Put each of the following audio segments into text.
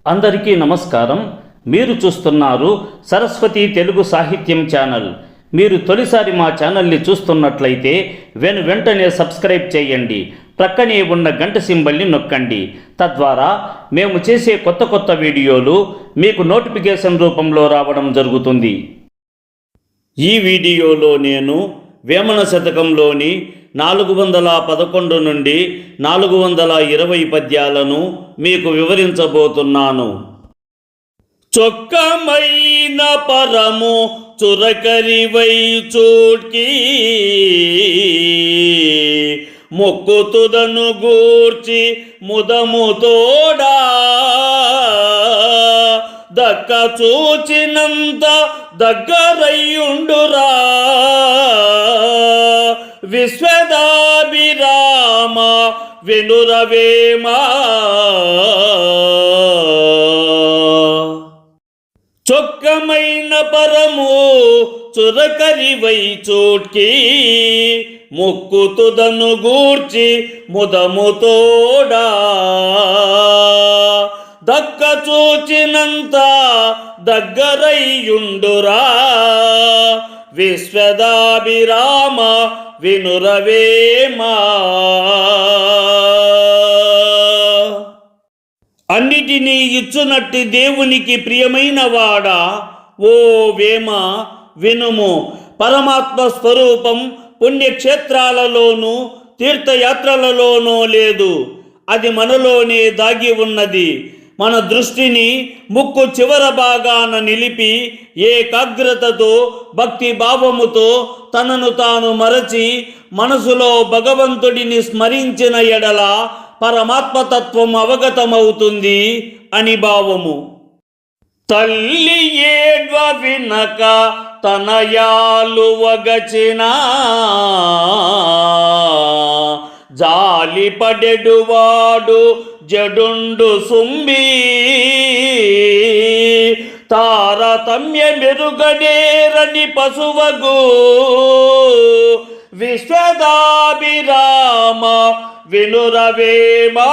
అందరికీ నమస్కారం. మీరు చూస్తున్నారు సరస్వతి తెలుగు సాహిత్యం ఛానల్. మీరు తొలిసారి మా ఛానల్ని చూస్తున్నట్లయితే వెంటనే సబ్స్క్రైబ్ చేయండి. ప్రక్కనే ఉన్న గంట సింబల్ని నొక్కండి. తద్వారా మేము చేసే కొత్త వీడియోలు మీకు నోటిఫికేషన్ రూపంలో రావడం జరుగుతుంది. ఈ వీడియోలో నేను వేమన శతకంలోని 411 నుండి 420 పద్యాలను మీకు వివరించబోతున్నాను. చొక్కమైన పరము చురకరివై చూడ్కి మొక్కుతుదను గూర్చి ముదము తోడా దక్క చూచినంత దగ్గరయ్యుండురా విశ్వదాభిరామ వెనురవేమా. చొక్కమైన పరము చురకరివై చోట్కి మొక్కుతుదను గూర్చి ముదము తోడా దక్క చూచినంత దగ్గరయ్యుండురా విశ్వదాభిరామ వినురవేమా. అన్నిటినీ ఇచ్చునట్టి దేవునికి ప్రియమైన వాడా, ఓ వేమ వినుము. పరమాత్మ స్వరూపం పుణ్యక్షేత్రాలలోనూ తీర్థయాత్రలలోనూ లేదు, అది మనలోనే దాగి ఉన్నది. మన దృష్టిని ముక్కు చివర భాగాన నిలిపి ఏకాగ్రతతో భక్తి భావముతో తనను తాను మరచి మనసులో భగవంతుడిని స్మరించిన ఎడల పరమాత్మతత్వం అవగతమవుతుంది అని భావము. తల్లి ఏడ్వ వినక తనయాలు వగచినా జాలి పడెడువాడు జడుండు సుంబి తారతమ్య మెరుగడేరని పశువగు విశ్వదాభిరామ వినురవేమా.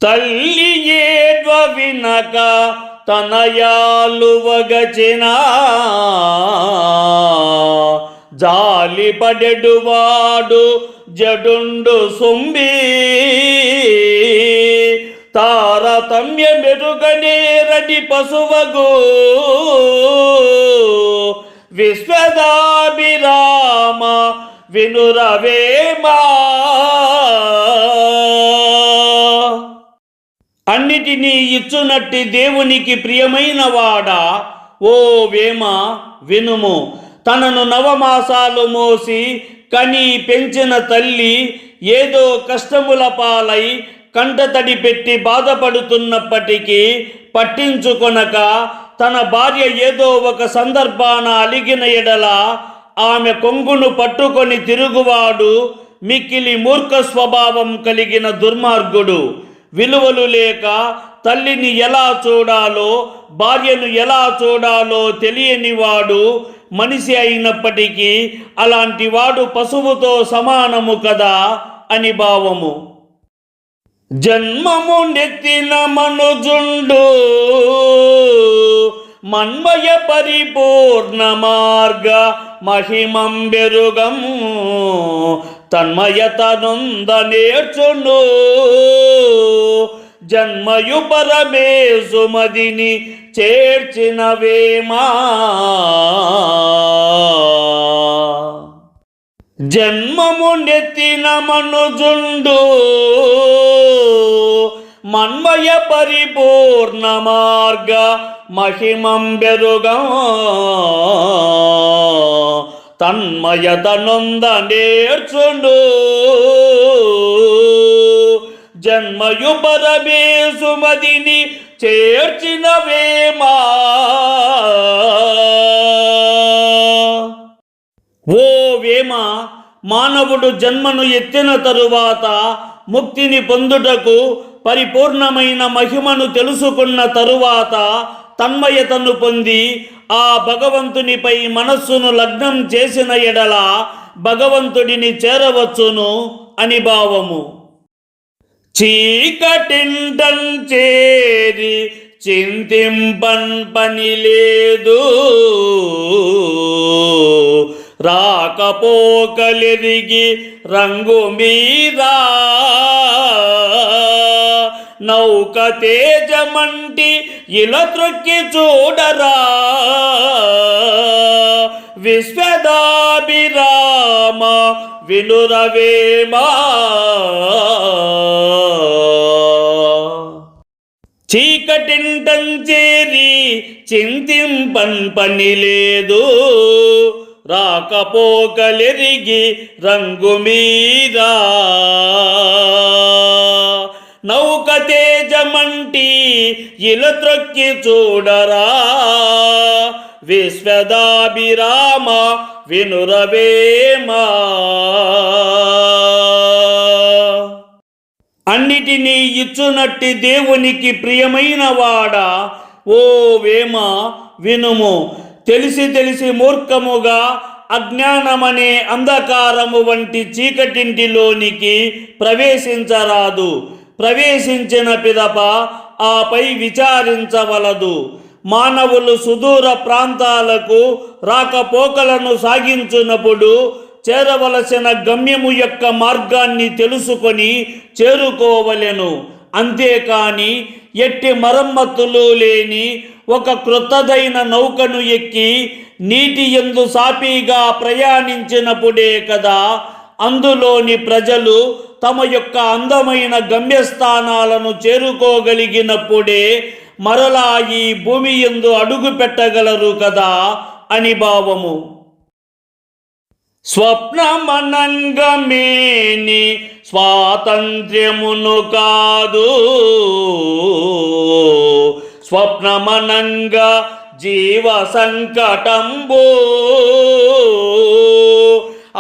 తల్లి ఏడ్వ వినక తనయాలు వగచినా జాలి పడెడువాడు జడుండు సుంబి తారతమ్య మెరుగనేరని పశువగు విశ్వదాభిరామ వినురవేమా. అన్నిటినీ ఇచ్చునట్టి దేవునికి ప్రియమైన వాడా, ఓ వేమ వినుము. తనను నవమాసాలు మోసి కని పెంచిన తల్లి ఏదో కష్టముల పాలై కంటతడి పెట్టి బాధపడుతున్నప్పటికీ పట్టించుకొనక తన భార్య ఏదో ఒక సందర్భాన అలిగిన ఎడల ఆమె కొంగును పట్టుకొని తిరుగువాడు మిక్కిలి మూర్ఖ స్వభావం కలిగిన దుర్మార్గుడు. విలువలు లేక తల్లిని ఎలా చూడాలో భార్యను ఎలా చూడాలో తెలియనివాడు మనిషి అయినప్పటికీ అలాంటి వాడు పశువుతో సమానము కదా అని భావము. జన్మము నెత్తిన మనుజుండు మన్మయ పరిపూర్ణ మార్గ మహిమం బెరుగము తన్మయతనుంద నేర్చును జన్మయు పరమేశుమదిని చేర్చిన వేమా. జన్మము నెత్తిన మనుజుండు మన్మయ పరిపూర్ణ మార్గ మహిమం బెరుగం తన్మయతనుంద నేర్చును జన్మయు పరమేశుమదిని చేర్చిన వేమా. ఓ వేమ, మానవుడు జన్మను ఎత్తిన తరువాత ముక్తిని పొందుటకు పరిపూర్ణమైన మహిమను తెలుసుకున్న తరువాత తన్మయతను పొంది ఆ భగవంతునిపై మనస్సును లగ్నం చేసిన ఎడల భగవంతుడిని చేరవచ్చును అని భావము. చీకటింటన్ చేరి చింతింపన్ పని లేదు, రాకపోకలెరిగి రంగు మీద నౌక తేజమంటి ఇలా త్రొక్కి చూడరా, విశ్వదాభిరామ వినురవేమా. చీకటింటం చేరి చింతింపన్ పని లేదు, రాకపోకలెరిగి రంగు మీద నౌక తేజమంటి ఇలా త్రొక్కి చూడరా, విశ్వదాభిరామ వినురవేమా. అన్నిటినీ ఇచ్చునట్టి దేవునికి ప్రియమైన వాడా, ఓ వేమ వినుము. తెలిసి తెలిసి మూర్ఖముగా అజ్ఞానమనే అంధకారము వంటి చీకటింటిలోనికి ప్రవేశించరాదు. ప్రవేశించిన పిదప ఆపై విచారించవలదు. మానవులు సుదూర ప్రాంతాలకు రాకపోకలను సాగించున్నప్పుడు చేరవలసిన గమ్యము యొక్క మార్గాన్ని తెలుసుకొని చేరుకోవలెను. అంతేకాని ఎట్టి మరమ్మతులు లేని ఒక క్రొత్తదైన నౌకను ఎక్కి నీటి యందు సాపీగా ప్రయాణించినప్పుడే కదా అందులోని ప్రజలు తమ యొక్క అందమైన గమ్యస్థానాలను చేరుకోగలిగినప్పుడే మరలా ఈ భూమి యందు అడుగు పెట్టగలరు కదా అని భావము. స్వప్నమనంగమేని స్వాతంత్ర్యమును కాదు, స్వప్నమనంగా జీవ సంకటంబు,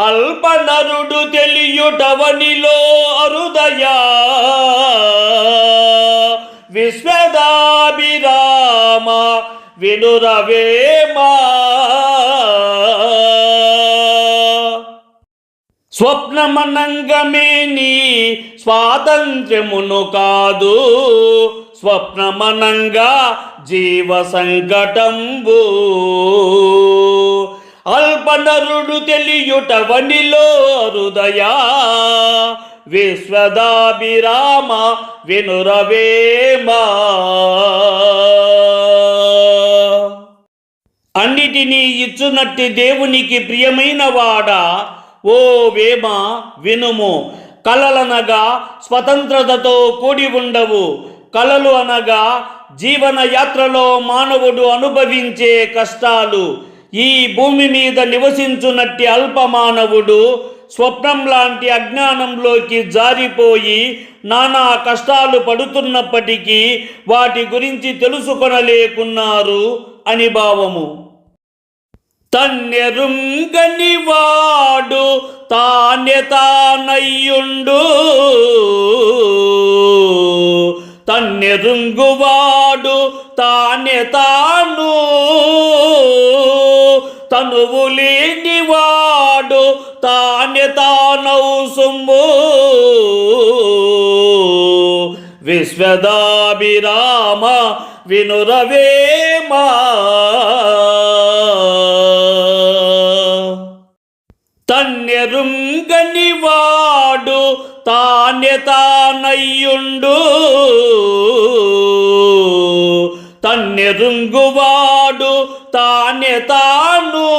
అల్పనరుడు తెలియుటవనిలో అరుదయా, విశ్వదాభిరామ వినురవేమా. స్వప్నమనంగమేని స్వాతంత్ర్యమును కాదు, స్వప్నమనంగా జీవ సంకటంబు, అల్పనరుడు తెలియుట వనిలో హృదయా, విశ్వదాభిరామ వినురవేమా. అన్నిటినీ ఇచ్చునట్టి దేవునికి ప్రియమైన వాడా, ఓ వేమ వినుము. కలలనగా స్వతంత్రతతో కూడి ఉండవు. కలలు అనగా జీవన యాత్రలో మానవుడు అనుభవించే కష్టాలు. ఈ భూమి మీద నివసించునట్టి అల్పమానవుడు స్వప్నం లాంటి అజ్ఞానంలోకి జారిపోయి నానా కష్టాలు పడుతున్నప్పటికీ వాటి గురించి తెలుసుకొనలేకున్నారు అని భావము. తన్నెరుంగని వాడు తానే తానయ్యుండు, తన్నెరుంగువాడు తానే తాను, తనువు లేనివాడు తానే తానౌ సొమ్ము, విశ్వదాభిరామ వినురవేమా. తన్నెరుంగని వాడు తానే తానయ్యుండు, తన్నెరుంగువాడు తానే తాను,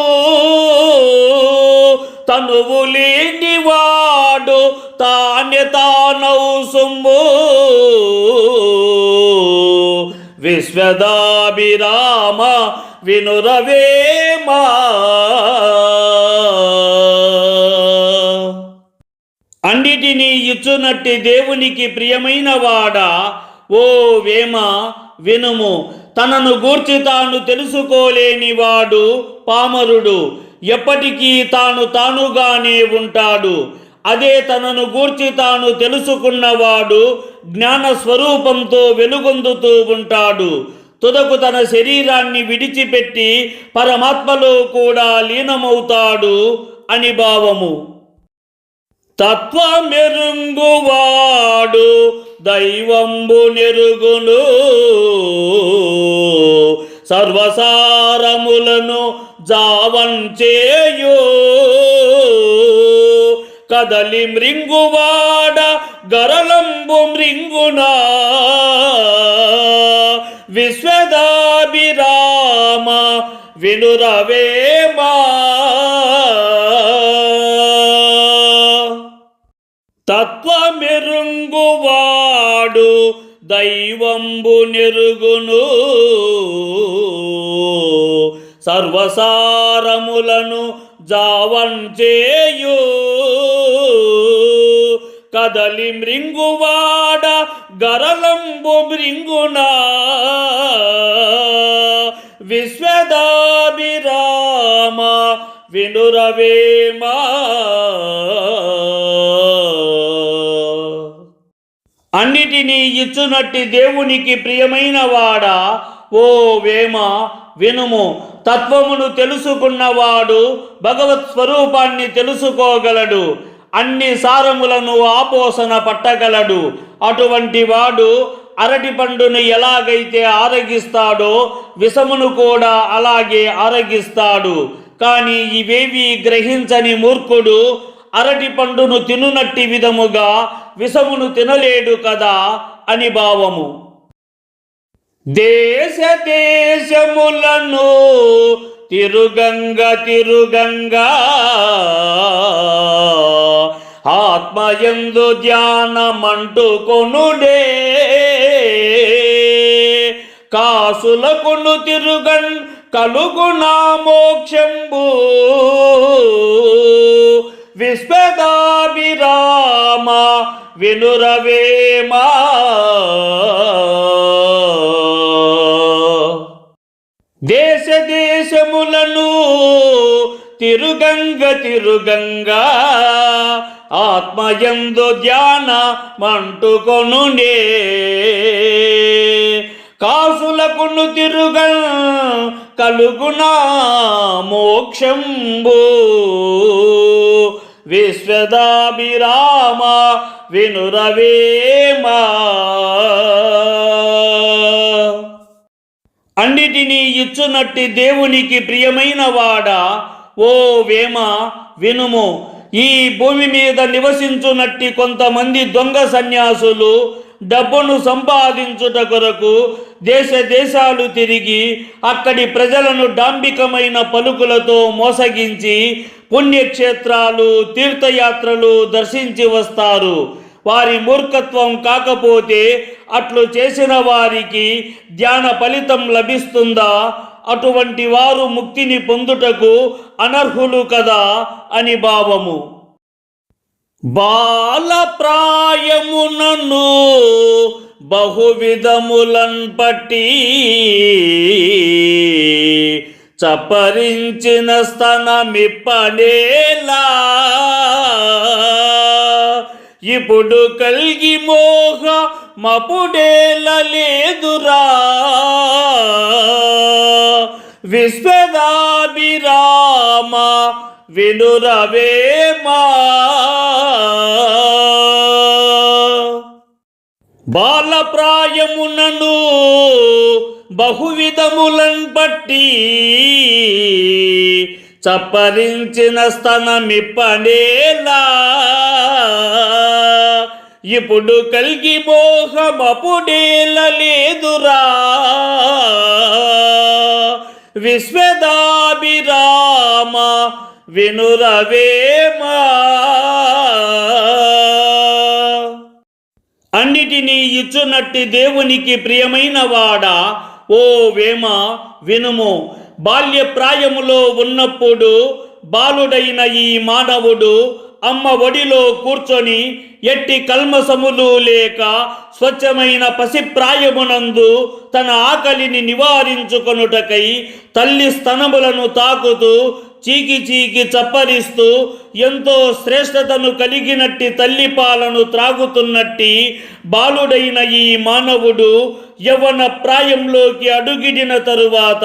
తనువు లేనివాడు తానే తానౌ సొమ్ము, విశ్వదాభిరామ వినురవేమా. అన్నిటినీ ఇచ్చునట్టి దేవునికి ప్రియమైన వాడా, ఓ వేమ వినుము. తనను గూర్చి తాను తెలుసుకోలేనివాడు పామరుడు ఎప్పటికీ తానుగానే ఉంటాడు. అదే తనను గూర్చి తాను తెలుసుకున్నవాడు జ్ఞాన స్వరూపంతో వెలుగొందుతూ ఉంటాడు. తుదకు తన శరీరాన్ని విడిచిపెట్టి పరమాత్మలో కూడా లీనమవుతాడు అని భావము. తత్వమెరుంగువాడు దైవంబు నెరుగును సర్వసారములను జావంచేయు కదలి మృంగువాడ గరలంబు మృంగునా విశ్వదాభిరామ వినురవేమా తత్వమెరుంగువాడు దైవంబు నెరుగును సర్వసారములను జావంచేయు కదలి మృంగువాడ గరలంబు మృంగునా విశ్వదాభిరామ వినురవేమా అన్నిటినీ ఇచ్చునట్టి దేవునికి ప్రియమైన వాడా ఓ వేమ వినుము. తత్వమును తెలుసుకున్నవాడు భగవత్ స్వరూపాన్ని తెలుసుకోగలడు, అన్ని సారములను ఆపోసన పట్టగలడు. అటువంటి వాడు అరటి పండును ఎలాగైతే ఆరగిస్తాడో విషమును కూడా అలాగే ఆరగిస్తాడు. కానీ ఇవేవి గ్రహించని మూర్ఖుడు అరటి పండును తినునట్టి విధముగా విషమును తినలేడు కదా అని భావము. దేశ దేశములను తిరుగంగా తిరుగంగా ఆత్మయందు ధ్యానమంటుకొనుడే కాసులకును తిరుగన్ కలుగునా మోక్షంబు విశ్వదాభిరామ వినురవేమా దేశ దేశములను తిరుగంగ తిరుగంగా ఆత్మయందు ధ్యానమంటుకొనునే కాసులకును తిరుగన్ కలుగునా మోక్షంబు విశ్వదాభిరామ వినురవేమా అన్నిటినీ ఇచ్చునట్టి దేవునికి ప్రియమైన వాడా ఓ వేమ వినుము. ఈ భూమి మీద నివసించునట్టి కొంతమంది దొంగ సన్యాసులు డబ్బును సంపాదించుట కొరకు దేశ దేశాలు తిరిగి అక్కడి ప్రజలను డాంబికమైన పలుకులతో మోసగించి పుణ్యక్షేత్రాలు తీర్థయాత్రలు దర్శించి వస్తారు. వారి మూర్ఖత్వం కాకపోతే అట్లు చేసిన వారికి ధ్యాన ఫలితం లభిస్తుందా? అటువంటి వారు ముక్తిని పొందుటకు అనర్హులు కదా అని భావము. బాలప్రాయమునను బహువిధములన్ పట్టి చపరించిన స్తనమిప్పనేలా ఇప్పుడు కల్గి మోహ మపుడేలలేదురా విశ్వదాభిరామ వినురవేమా బాలప్రాయమునను బహువిధములన్ బట్టి చప్పరించిన స్తనమిప్పనేలా ఇప్పుడు కల్గి మోహమపుడేలలేదురా విశ్వదాభిరామ వినురవేమా అన్నిటినీ ఇచ్చునట్టి దేవునికి ప్రియమైన వాడా ఓ వేమ వినుము. బాల్యప్రాయములో ఉన్నప్పుడు బాలుడైన ఈ మానవుడు అమ్మ ఒడిలో కూర్చొని ఎట్టి కల్మసములు లేక స్వచ్ఛమైన పసిప్రాయమునందు తన ఆకలిని నివారించుకొనుటకై తల్లి స్తనములను తాకుతూ చీకి చీకి చప్పరిస్తూ ఎంతో శ్రేష్టతను కలిగినట్టి తల్లి పాలను త్రాగుతున్నట్టి బాలుడైన ఈ మానవుడు యవ్వన ప్రాయంలోకి అడుగిడిన తరువాత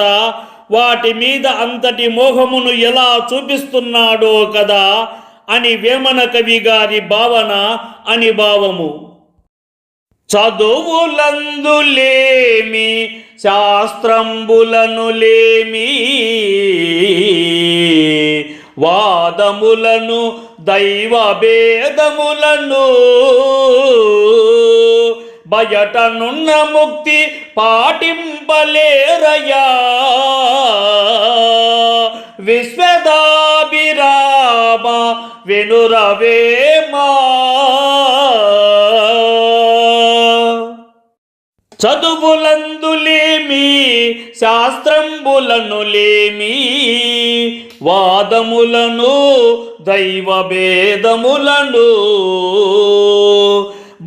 వాటి మీద అంతటి మోహమును ఎలా చూపిస్తున్నాడో కదా అని వేమన కవి గారి భావన అని భావము. చదువులందులేమి శాస్త్రంబులను లేమి వాదములను దైవ భేదములను బయటనున్న ముక్తి పాటింపలేరయా విశ్వదాభిరామ వినురవేమా చదువులందులేమి శాస్త్రంబులను లేమి వాదములను దైవ భేదములను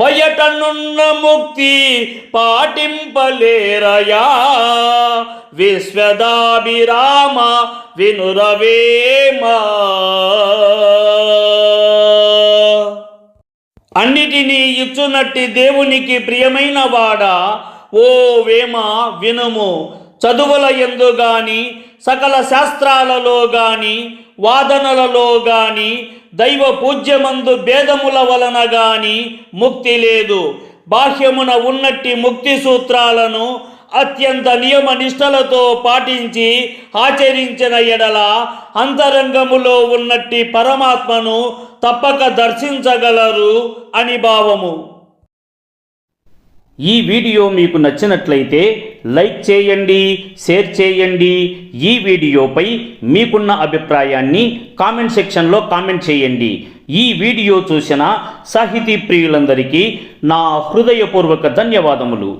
బయటనున్న ముక్తి పాటింపలేరయా విశ్వదాభిరామ వినురవేమా అన్నిటినీ ఇచ్చునట్టి దేవునికి ప్రియమైన వాడా ఓ వేమ వినుము. చదువుల యందు గాని సకల శాస్త్రాలలో గాని వాదనలలో గాని దైవ పూజ్యమందు భేదముల వలన గాని ముక్తి లేదు. బాహ్యమున ఉన్నట్టి ముక్తి సూత్రాలను అత్యంత నియమ నిష్టలతో పాటించి ఆచరించిన ఎడల అంతరంగములో ఉన్నట్టి పరమాత్మను తప్పక దర్శించగలరు అని భావము. ఈ వీడియో మీకు నచ్చినట్లయితే లైక్ చేయండి, షేర్ చేయండి. ఈ వీడియోపై మీకున్న అభిప్రాయాన్ని కామెంట్ సెక్షన్లో కామెంట్ చేయండి. ఈ వీడియో చూసిన సాహితీ ప్రియులందరికీ నా హృదయపూర్వక ధన్యవాదములు.